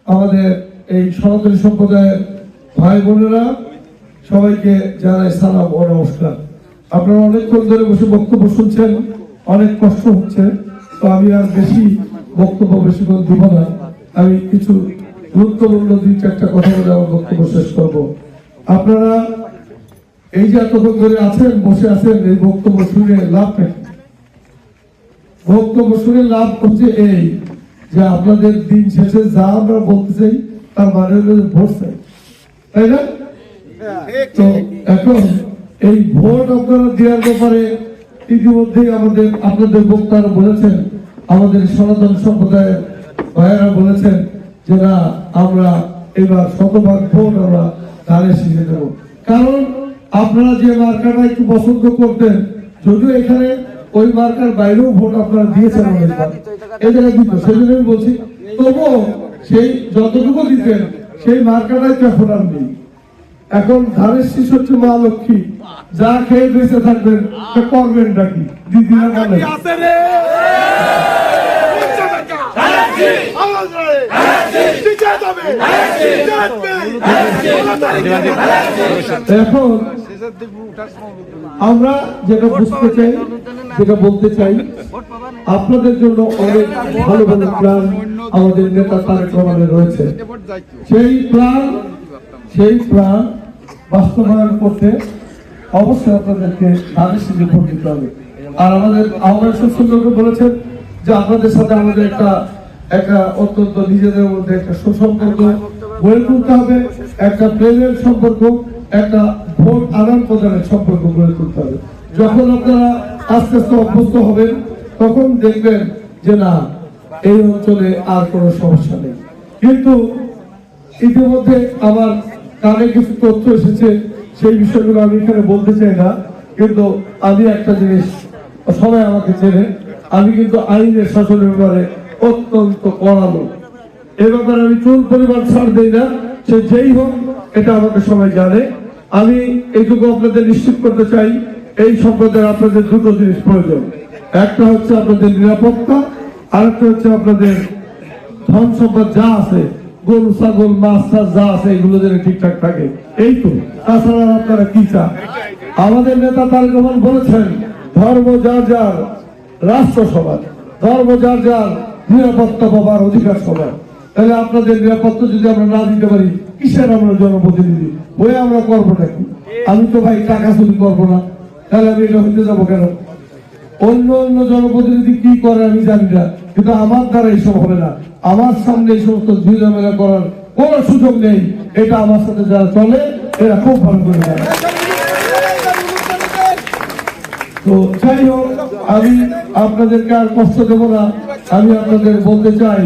আমাদের এই সনাতনী সম্প্রদায়ের ভাই বোনেরা সবাইকে জানাই সালাম ও নমস্কার। আপনারা অনেকক্ষণ ধরে বসে বক্তব্য শুনছেন, অনেক কষ্ট হচ্ছে, তো আমি আর বেশি বক্তব্য বেশিক্ষণ দিব না। আমি কিছু গুরুত্বপূর্ণ 2-4টা কথা বলে আমার বক্তব্য শেষ করব। আপনারা এই যে এতক্ষণ ধরে আছেন, বসে আছেন, এই বক্তব্য শুনে লাভ নেই। বক্তব্য শুনে লাভ হচ্ছে এই যে আপনাদের দিন শেষে যা আমরা বলতে চাই তার মানে হলো ভোট চাই, তাই না? তো এখন এই ভোট আপনারা দেওয়ার ব্যাপারে ইতিমধ্যেই আপনাদের বক্তারা বলেছেন, আমাদের সনাতন সম্প্রদায়ের ভাইয়েরা বলেছেন যে না, আমরা এবার শতভাগ ভোট আমরা ধানের শীষে দেব। কারণ আপনারা যে মার্কাটা একটু পছন্দ করতেন, যদিও এখানে ওই মার্কার বাইরেও ভোট আপনারা দিয়েছেন অনেকবার, এই জায়গায় দিত, সেই জন্য আমি বলছি, তবুও সেই যতটুকু দিতেন সেই মার্কাটাই তো এখন আর নেই। এখন ধানের শীষ হচ্ছে মা লক্ষ্মী, যা খেয়ে বেঁচে থাকবেন করবেন নাকি দিদি না বলে। এখন আমরা যেটা বুঝতে চাই, যেটা বলতে চাই, আপনাদের জন্য অনেক ভালো ভালো প্ল্যান আমাদের নেতা তারেক রহমানের রয়েছে। সেই প্ল্যান বাস্তবায়ন করতে অবশ্যই আপনাদেরকে ধানের শীষে ভোট দিতে হবে। আর আমাদের আহ্বায়ক সুন্দর বলেছেন যে আপনাদের সাথে আমাদের একটা অত্যন্ত নিজেদের মধ্যে একটা সুসম্পর্ক গড়ে তুলতে হবে, একটা প্রেমের সম্পর্ক, একটা ভোট আদান প্রদানের সম্পর্ক গড়ে তুলতে হবে। যখন আপনারা আস্তে আস্তে অভ্যস্ত হবেন, তখন দেখবেন যে না, এই অঞ্চলে আর কোনো সমস্যা নেই। কিন্তু ইতিমধ্যে আমার কানে কিছু তথ্য এসেছে, সেই বিষয়গুলো আমি এখানে বলতে চাই না, কিন্তু আমি একটা জিনিস, সবাই আমাকে চেনে, আমি কিন্তু আইনের শাসনের ব্যাপারে অত্যন্ত কড়া লোক। এ ব্যাপারে আমি চুল পরিমাণ ছাড় দেই না, সে যেই হোক, এটা আমাকে সবাই জানে। আমি এইটুকু আপনাদের নিশ্চিত করতে চাই, এই সম্প্রদায়ের আপনাদের দুটো জিনিস প্রয়োজন। একটা হচ্ছে আপনাদের নিরাপত্তা, আরেকটা হচ্ছে আপনাদের ধন সম্পদ যা আছে, গরু ছাগল মাছ টাছ যা আছে, এগুলো যেন ঠিকঠাক থাকে। এই তো, তাছাড়া আপনারা কি চান? আমাদের নেতা তারেক রহমান বলেছেন, ধর্ম যার যার, রাষ্ট্র সবার, ধর্ম যার যার, নিরাপত্তা পাবার অধিকার সবার। তাহলে আপনাদের নিরাপত্তা যদি আমরা না দিতে পারি, কিসের আমরা জনপ্রতিনিধি হয়ে আমরা করবো নাকি? আমি তো ভাই টাকা চুরি করবো না, তাহলে আমি এটা হইতে যাবো কেন? অন্য অন্য জনপ্রতিনিধি কি করে আমি জানি না, কিন্তু আমার দ্বারা এইসব হবে না। আমার সামনে এই সমস্ত ঝুঁঝামেলা করার কোন সুযোগ নেই। এটা আমার সাথে যারা চলে এরা খুব ভালো করে জানে। তো যাই হোক, আমি আপনাদেরকে আর কষ্ট দেবো না। আমি আপনাদের বলতে চাই,